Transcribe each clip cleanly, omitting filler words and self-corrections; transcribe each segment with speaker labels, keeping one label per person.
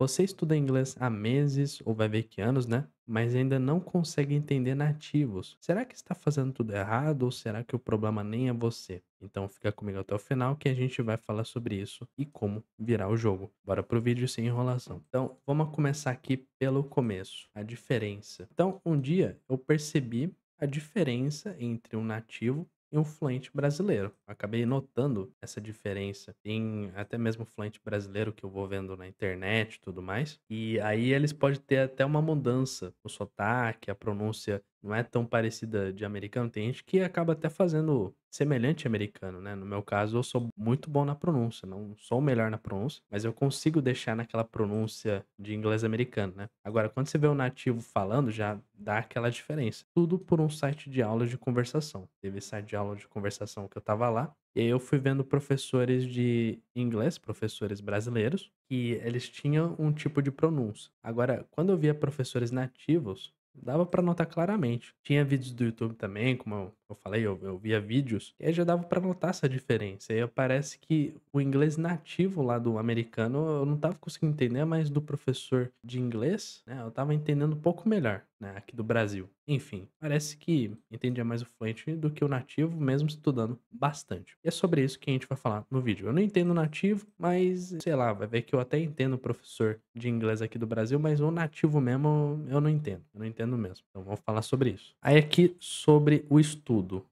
Speaker 1: Você estuda inglês há meses ou vai ver que anos, né? Mas ainda não consegue entender nativos. Será que está fazendo tudo errado ou será que o problema nem é você? Então fica comigo até o final que a gente vai falar sobre isso e como virar o jogo. Bora pro vídeo sem enrolação. Então vamos começar aqui pelo começo, a diferença. Então um dia eu percebi a diferença entre um nativo e um fluente brasileiro. Acabei notando essa diferença. Tem até mesmo fluente brasileiro que eu vou vendo na internet e tudo mais. E aí eles podem ter até uma mudança no sotaque, a pronúncia não é tão parecida de americano. Tem gente que acaba até fazendo semelhante americano, né? No meu caso, eu sou muito bom na pronúncia. Não sou o melhor na pronúncia, mas eu consigo deixar naquela pronúncia de inglês americano, né? Agora, quando você vê o nativo falando, já dá aquela diferença. Tudo por um site de aulas de conversação. Teve site de aula de conversação que eu tava lá. E aí eu fui vendo professores de inglês, professores brasileiros, que eles tinham um tipo de pronúncia. Agora, quando eu via professores nativos, dava pra notar claramente. Tinha vídeos do YouTube também, como eu falei, eu via vídeos, e aí já dava pra notar essa diferença. E aí parece que o inglês nativo lá do americano eu não tava conseguindo entender, mas do professor de inglês, né, eu tava entendendo um pouco melhor, né, aqui do Brasil. Enfim, parece que entendia mais o fluente do que o nativo, mesmo estudando bastante. E é sobre isso que a gente vai falar no vídeo. Eu não entendo o nativo, mas sei lá, vai ver que eu até entendo o professor de inglês aqui do Brasil, mas o nativo mesmo eu não entendo. Eu não entendo mesmo. Então vamos falar sobre isso. Aí aqui sobre o estudo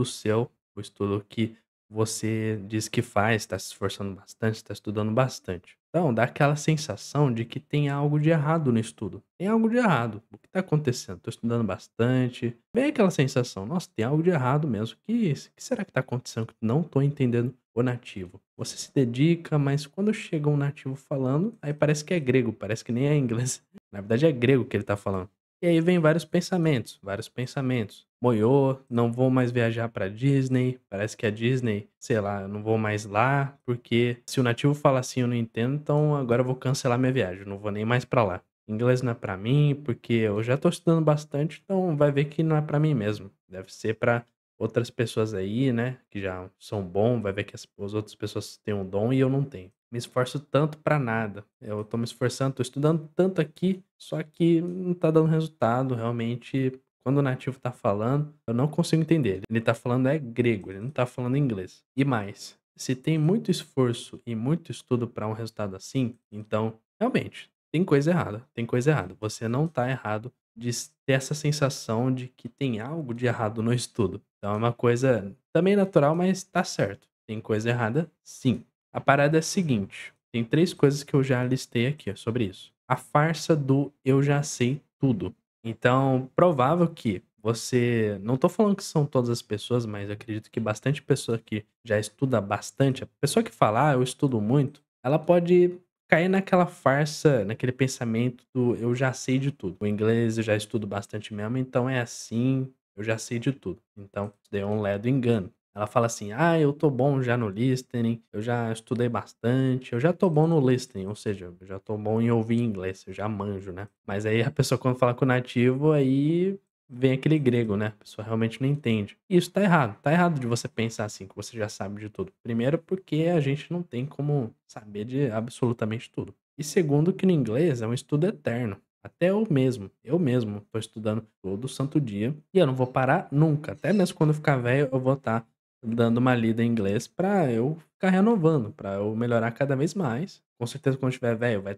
Speaker 1: seu, o estudo que você diz que faz, está se esforçando bastante, está estudando bastante. Então, dá aquela sensação de que tem algo de errado no estudo. Tem algo de errado. O que está acontecendo? Estou estudando bastante. Vem aquela sensação, nossa, tem algo de errado mesmo. Que será que está acontecendo que eu não estou entendendo o nativo? Você se dedica, mas quando chega um nativo falando, aí parece que é grego, parece que nem é inglês. Na verdade é grego que ele está falando. E aí vem vários pensamentos, vários pensamentos. Moiô, não vou mais viajar pra Disney. Parece que a Disney, sei lá, eu não vou mais lá, porque se o nativo fala assim eu não entendo, então agora eu vou cancelar minha viagem, eu não vou nem mais pra lá. Inglês não é pra mim, porque eu já tô estudando bastante, então vai ver que não é pra mim mesmo. Deve ser pra outras pessoas aí, né, que já são bom, vai ver que as outras pessoas têm um dom e eu não tenho. Me esforço tanto pra nada. Eu tô me esforçando, tô estudando tanto aqui, só que não tá dando resultado. Realmente, quando o nativo tá falando, eu não consigo entender. Ele tá falando é grego, ele não tá falando inglês. E mais, se tem muito esforço e muito estudo pra um resultado assim, então, realmente, tem coisa errada. Tem coisa errada. Você não tá errado de ter essa sensação de que tem algo de errado no estudo. Então é uma coisa também natural, mas tá certo. Tem coisa errada, sim. A parada é a seguinte, tem 3 coisas que eu já listei aqui, ó, sobre isso. A farsa do "eu já sei tudo". Então, provável que você não tô falando que são todas as pessoas, mas acredito que bastante pessoa que já estuda bastante, a pessoa que fala: "Ah, eu estudo muito", ela pode cair naquela farsa, naquele pensamento do "eu já sei de tudo". O inglês eu já estudo bastante mesmo, então é assim, eu já sei de tudo. Então, isso daí é um ledo engano. Ela fala assim: "Ah, eu tô bom já no listening, eu já estudei bastante, eu já tô bom no listening", ou seja, eu já tô bom em ouvir inglês, eu já manjo, né. Mas aí a pessoa quando fala com o nativo, aí vem aquele grego, né, a pessoa realmente não entende. E isso tá errado de você pensar assim, que você já sabe de tudo. Primeiro porque a gente não tem como saber de absolutamente tudo. E segundo que no inglês é um estudo eterno. Até eu mesmo tô estudando todo santo dia e eu não vou parar nunca. Até mesmo quando eu ficar velho, eu vou estar dando uma lida em inglês pra eu ficar renovando, pra eu melhorar cada vez mais. Com certeza quando eu estiver velho vai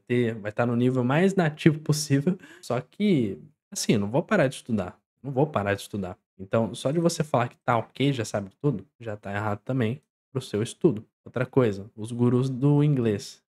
Speaker 1: estar no nível mais nativo possível, só que, assim, eu não vou parar de estudar, não vou parar de estudar. Então, só de você falar que tá ok, já sabe tudo, já tá errado também para o seu estudo. Outra coisa, os gurus do inglês,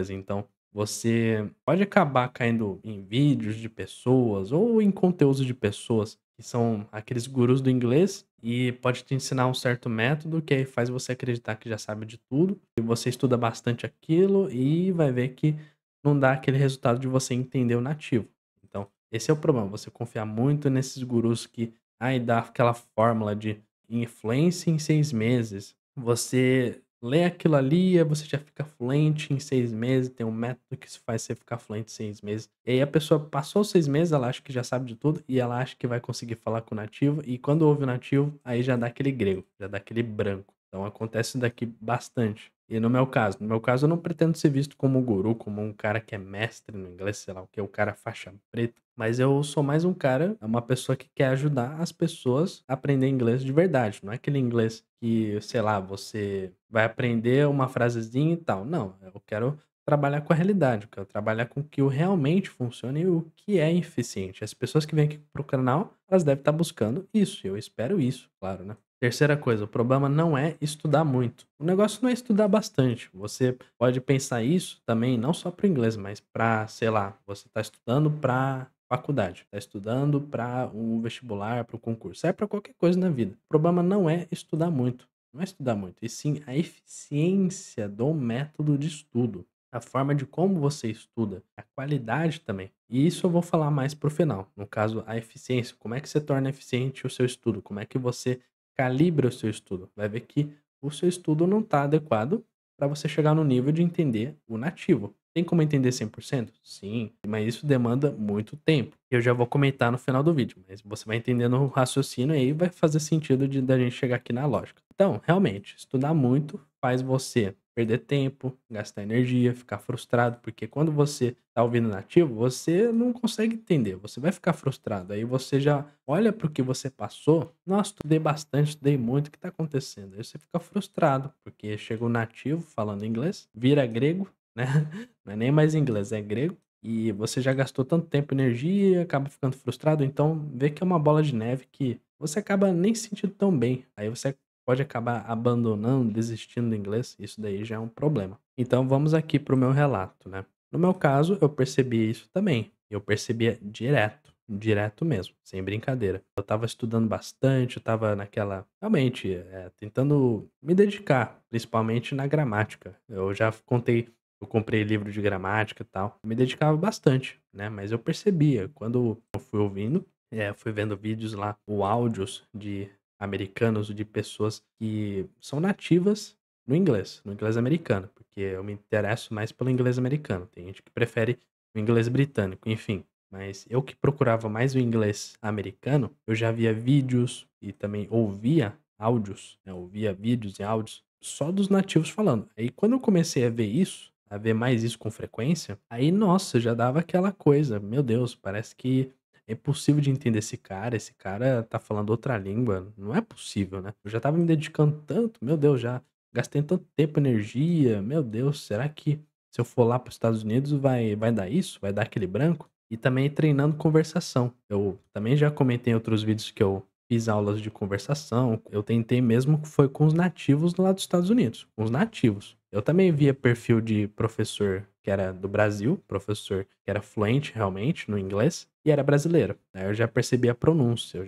Speaker 1: então, você pode acabar caindo em vídeos de pessoas ou em conteúdos de pessoas que são aqueles gurus do inglês e pode te ensinar um certo método que aí faz você acreditar que já sabe de tudo, e você estuda bastante aquilo e vai ver que não dá aquele resultado de você entender o nativo. Então, esse é o problema, você confiar muito nesses gurus que, ai, dá aquela fórmula de influência em 6 meses. Você lê aquilo ali, aí você já fica fluente em 6 meses, tem um método que faz você ficar fluente em 6 meses. E aí a pessoa passou os 6 meses, ela acha que já sabe de tudo e ela acha que vai conseguir falar com o nativo, e quando ouve o nativo, aí já dá aquele grego, já dá aquele branco. Então acontece isso daqui bastante. E no meu caso eu não pretendo ser visto como um guru, como um cara que é mestre no inglês, sei lá o que, o cara faixa preta, mas eu sou mais um cara, uma pessoa que quer ajudar as pessoas a aprender inglês de verdade, não é aquele inglês que, sei lá, você vai aprender uma frasezinha e tal, não, eu quero trabalhar com a realidade, eu quero trabalhar com o que realmente funciona e o que é eficiente. As pessoas que vêm aqui pro canal, elas devem estar buscando isso, e eu espero isso, claro, né. Terceira coisa, o problema não é estudar muito. O negócio não é estudar bastante. Você pode pensar isso também, não só para o inglês, mas para, sei lá, você está estudando para faculdade, está estudando para um vestibular, para o concurso, serve para qualquer coisa na vida. O problema não é estudar muito, não é estudar muito, e sim a eficiência do método de estudo, a forma de como você estuda, a qualidade também. E isso eu vou falar mais pro final. No caso, a eficiência, como é que você torna eficiente o seu estudo? Como é que você calibra o seu estudo? Vai ver que o seu estudo não está adequado para você chegar no nível de entender o nativo. Tem como entender 100%? Sim, mas isso demanda muito tempo. Eu já vou comentar no final do vídeo, mas você vai entendendo o raciocínio e aí vai fazer sentido de da gente chegar aqui na lógica. Então, realmente, estudar muito faz você perder tempo, gastar energia, ficar frustrado, porque quando você tá ouvindo nativo, você não consegue entender, você vai ficar frustrado. Aí você já olha para o que você passou, nossa, estudei bastante, estudei muito, o que tá acontecendo? Aí você fica frustrado, porque chega o nativo falando inglês, vira grego, né? Não é nem mais inglês, é grego. E você já gastou tanto tempo e energia, acaba ficando frustrado, então vê que é uma bola de neve que você acaba nem se sentindo tão bem. Aí você pode acabar abandonando, desistindo do inglês, isso daí já é um problema. Então vamos aqui para o meu relato, né? No meu caso, eu percebi isso também. Eu percebia direto, direto mesmo, sem brincadeira. Eu estava estudando bastante, eu estava naquela, realmente, tentando me dedicar, principalmente na gramática. Eu já contei, eu comprei livro de gramática e tal, eu me dedicava bastante, né? Mas eu percebia, quando eu fui ouvindo, fui vendo vídeos lá, ou áudios de americanos, de pessoas que são nativas no inglês americano, porque eu me interesso mais pelo inglês americano. Tem gente que prefere o inglês britânico, enfim. Mas eu que procurava mais o inglês americano, eu já via vídeos e também ouvia áudios, né, ouvia vídeos e áudios só dos nativos falando. Aí quando eu comecei a ver isso, a ver mais isso com frequência, aí nossa, já dava aquela coisa, meu Deus, parece que é impossível de entender esse cara tá falando outra língua, não é possível, né. Eu já estava me dedicando tanto, meu Deus, já gastei tanto tempo, energia, meu Deus, será que se eu for lá para os Estados Unidos vai dar isso? Vai dar aquele branco? E também treinando conversação. Eu também já comentei em outros vídeos que eu fiz aulas de conversação, eu tentei mesmo que foi com os nativos lá dos Estados Unidos, com os nativos. Eu também via perfil de professor que era do Brasil, professor que era fluente realmente no inglês e era brasileiro. Aí eu já percebi a pronúncia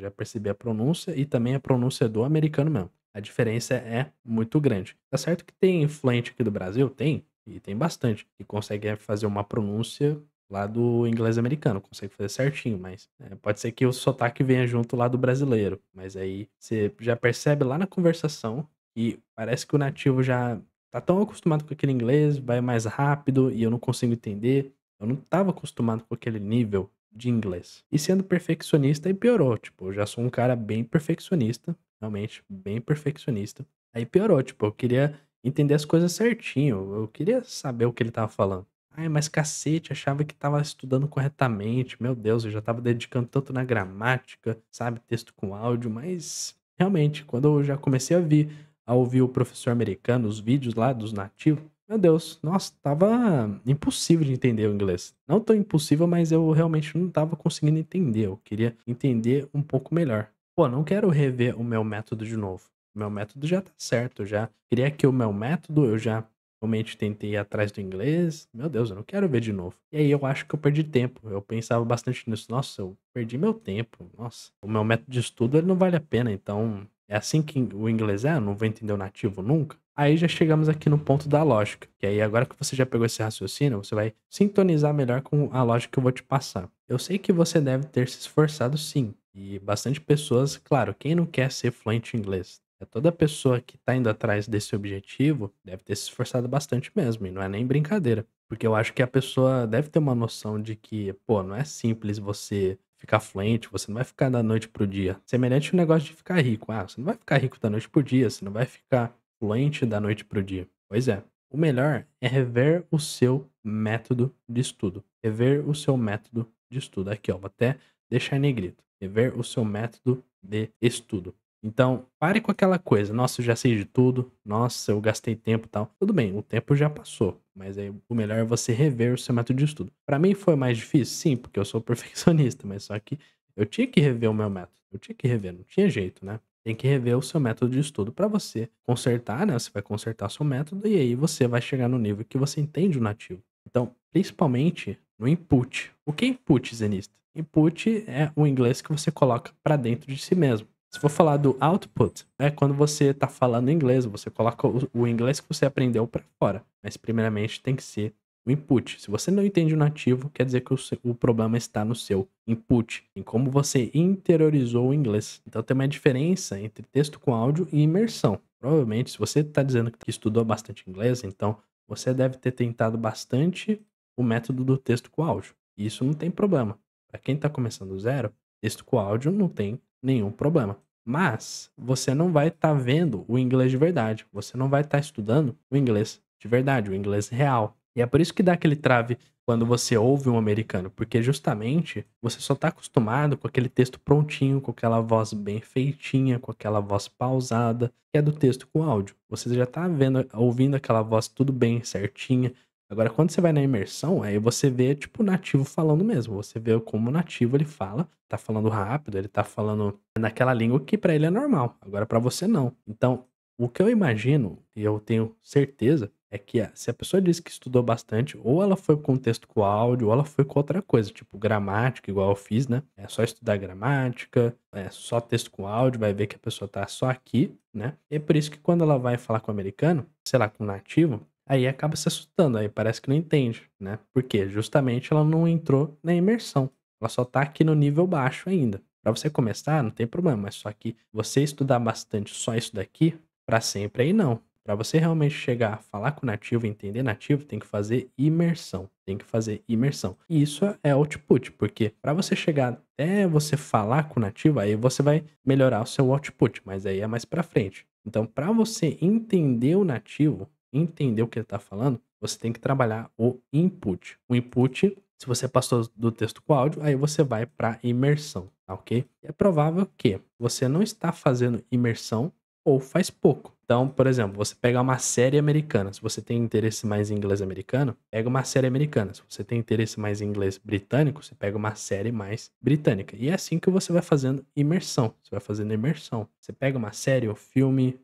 Speaker 1: e também a pronúncia do americano mesmo. A diferença é muito grande. Tá certo que tem fluente aqui do Brasil? Tem, e tem bastante, que consegue fazer uma pronúncia lá do inglês americano, consegue fazer certinho, mas, pode ser que o sotaque venha junto lá do brasileiro, mas aí você já percebe lá na conversação e parece que o nativo já tá tão acostumado com aquele inglês, vai mais rápido e eu não consigo entender. Eu não estava acostumado com aquele nível de inglês. E sendo perfeccionista aí piorou, tipo, eu já sou um cara bem perfeccionista, realmente bem perfeccionista. Aí piorou, tipo, eu queria entender as coisas certinho, eu queria saber o que ele estava falando. Ai, mas cacete, achava que estava estudando corretamente. Meu Deus, eu já estava dedicando tanto na gramática, sabe, texto com áudio, mas realmente, quando eu já comecei a ouvir o professor americano, os vídeos lá dos nativos, meu Deus, nossa, estava impossível de entender o inglês. Não tão impossível, mas eu realmente não estava conseguindo entender. Eu queria entender um pouco melhor. Pô, não quero rever o meu método de novo. O meu método já tá certo, eu já criei aqui o meu método, eu já realmente tentei ir atrás do inglês. Meu Deus, eu não quero ver de novo. E aí eu acho que eu perdi tempo. Eu pensava bastante nisso. Nossa, eu perdi meu tempo. Nossa, o meu método de estudo ele não vale a pena. Então, é assim que o inglês é? Eu não vou entender o nativo nunca? Aí já chegamos aqui no ponto da lógica. Que aí agora que você já pegou esse raciocínio, você vai sintonizar melhor com a lógica que eu vou te passar. Eu sei que você deve ter se esforçado sim. E bastante pessoas, claro, quem não quer ser fluente em inglês? Toda pessoa que tá indo atrás desse objetivo deve ter se esforçado bastante mesmo, e não é nem brincadeira. Porque eu acho que a pessoa deve ter uma noção de que, pô, não é simples você ficar fluente, você não vai ficar da noite pro dia. Semelhante ao negócio de ficar rico. Ah, você não vai ficar rico da noite pro dia, você não vai ficar fluente da noite pro dia. Pois é. O melhor é rever o seu método de estudo. Rever o seu método de estudo. Aqui, ó, vou até deixar em negrito. Rever o seu método de estudo. Então, pare com aquela coisa. Nossa, eu já sei de tudo. Nossa, eu gastei tempo e tal. Tudo bem, o tempo já passou. Mas aí o melhor é você rever o seu método de estudo. Para mim foi mais difícil? Sim, porque eu sou perfeccionista. Mas só que eu tinha que rever o meu método. Eu tinha que rever, não tinha jeito, né? Tem que rever o seu método de estudo para você consertar, né? Você vai consertar seu método e aí você vai chegar no nível que você entende o nativo. Então, principalmente no input. O que é input, zenista? Input é o inglês que você coloca para dentro de si mesmo. Se for falar do output, é quando você está falando inglês, você coloca o inglês que você aprendeu para fora. Mas primeiramente tem que ser o input. Se você não entende o nativo, quer dizer que o problema está no seu input, em como você interiorizou o inglês. Então tem uma diferença entre texto com áudio e imersão. Provavelmente, se você está dizendo que estudou bastante inglês, então você deve ter tentado bastante o método do texto com áudio. E isso não tem problema. Para quem está começando do zero, texto com áudio não tem nenhum problema. Mas você não vai estar vendo o inglês de verdade. Você não vai estar estudando o inglês de verdade, o inglês real. E é por isso que dá aquele trave quando você ouve um americano, porque justamente você só está acostumado com aquele texto prontinho, com aquela voz bem feitinha, com aquela voz pausada, que é do texto com áudio. Você já está vendo, ouvindo aquela voz tudo bem certinha. Agora, quando você vai na imersão, aí você vê, tipo, o nativo falando mesmo. Você vê como o nativo ele fala, tá falando rápido, ele tá falando naquela língua que pra ele é normal. Agora, pra você não. Então, o que eu imagino, e eu tenho certeza, é que se a pessoa disse que estudou bastante, ou ela foi com texto com áudio, ou ela foi com outra coisa, tipo gramática, igual eu fiz, né? É só estudar gramática, é só texto com áudio, vai ver que a pessoa tá só aqui, né? E é por isso que quando ela vai falar com o americano, sei lá, com o nativo, aí acaba se assustando, aí parece que não entende, né? Porque justamente ela não entrou na imersão. Ela só tá aqui no nível baixo ainda. Pra você começar, não tem problema, mas só que você estudar bastante só isso daqui, pra sempre aí não. Pra você realmente chegar a falar com o nativo, entender nativo, tem que fazer imersão. Tem que fazer imersão. E isso é output, porque pra você chegar até você falar com o nativo, aí você vai melhorar o seu output, mas aí é mais pra frente. Então, pra você entender o nativo, entender o que ele está falando, você tem que trabalhar o input. O input, se você passou do texto com áudio, aí você vai para imersão, tá ok? É provável que você não está fazendo imersão ou faz pouco. Então, por exemplo, você pega uma série americana. Se você tem interesse mais em inglês americano, pega uma série americana. Se você tem interesse mais em inglês britânico, você pega uma série mais britânica. E é assim que você vai fazendo imersão. Você vai fazendo imersão. Você pega uma série ou filme,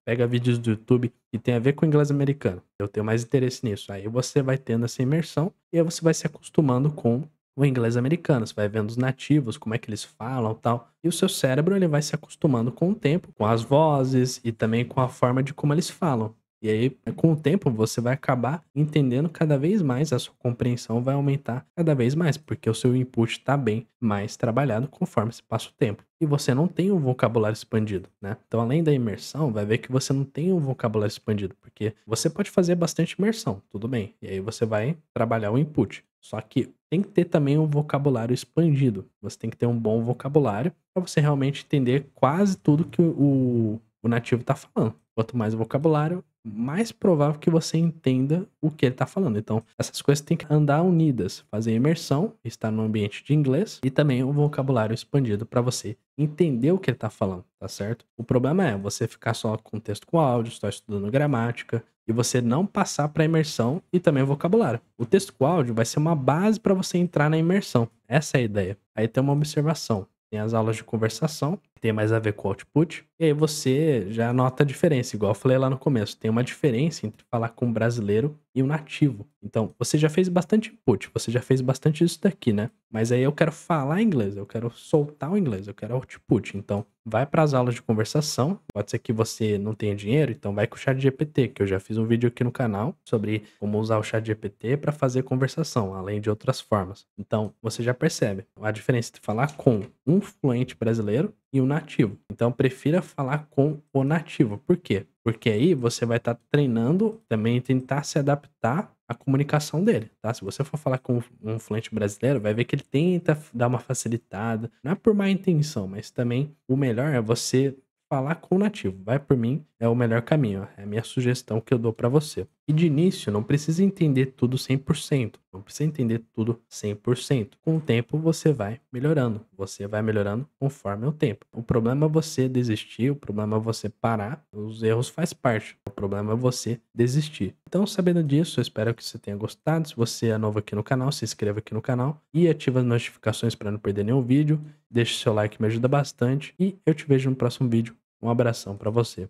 Speaker 1: pega vídeos do YouTube que tem a ver com inglês americano. Eu tenho mais interesse nisso. Aí você vai tendo essa imersão e aí você vai se acostumando com o inglês americano. Você vai vendo os nativos, como é que eles falam e tal. E o seu cérebro ele vai se acostumando com o tempo, com as vozes e também com a forma de como eles falam. E aí, com o tempo, você vai acabar entendendo cada vez mais, a sua compreensão vai aumentar cada vez mais, porque o seu input está bem mais trabalhado conforme se passa o tempo. E você não tem um vocabulário expandido, né? Então, além da imersão, vai ver que você não tem um vocabulário expandido, porque você pode fazer bastante imersão, tudo bem. E aí você vai trabalhar o input. Só que tem que ter também um vocabulário expandido. Você tem que ter um bom vocabulário para você realmente entender quase tudo que o nativo está falando. Quanto mais vocabulário, mais provável que você entenda o que ele está falando. Então, essas coisas têm que andar unidas. Fazer imersão, estar no ambiente de inglês e também um vocabulário expandido para você entender o que ele está falando, tá certo? O problema é você ficar só com texto com áudio, só estudando gramática e você não passar para imersão e também o vocabulário. O texto com áudio vai ser uma base para você entrar na imersão. Essa é a ideia. Aí tem uma observação. Tem as aulas de conversação, que tem mais a ver com o output, e aí você já nota a diferença, igual eu falei lá no começo, tem uma diferença entre falar com um brasileiro e um nativo. Então, você já fez bastante input, você já fez bastante isso daqui, né? Mas aí eu quero falar inglês, eu quero soltar o inglês, eu quero output. Então, vai para as aulas de conversação. Pode ser que você não tenha dinheiro, então vai com o ChatGPT, que eu já fiz um vídeo aqui no canal sobre como usar o ChatGPT para fazer conversação, além de outras formas. Então, você já percebe a diferença entre falar com um fluente brasileiro e um nativo. Então, prefira falar com o nativo. Por quê? Porque aí você vai estar treinando também tentar se adaptar à comunicação dele, tá? Se você for falar com um fluente brasileiro, vai ver que ele tenta dar uma facilitada. Não é por má intenção, mas também o melhor é você falar com o nativo. Vai por mim, é o melhor caminho. É a minha sugestão que eu dou para você. E de início, não precisa entender tudo 100%. Não precisa entender tudo 100%. Com o tempo, você vai melhorando. Você vai melhorando conforme o tempo. O problema é você desistir, o problema é você parar. Os erros faz parte. O problema é você desistir. Então, sabendo disso, eu espero que você tenha gostado. Se você é novo aqui no canal, se inscreva aqui no canal e ativa as notificações para não perder nenhum vídeo. Deixe seu like, me ajuda bastante. E eu te vejo no próximo vídeo. Um abração para você.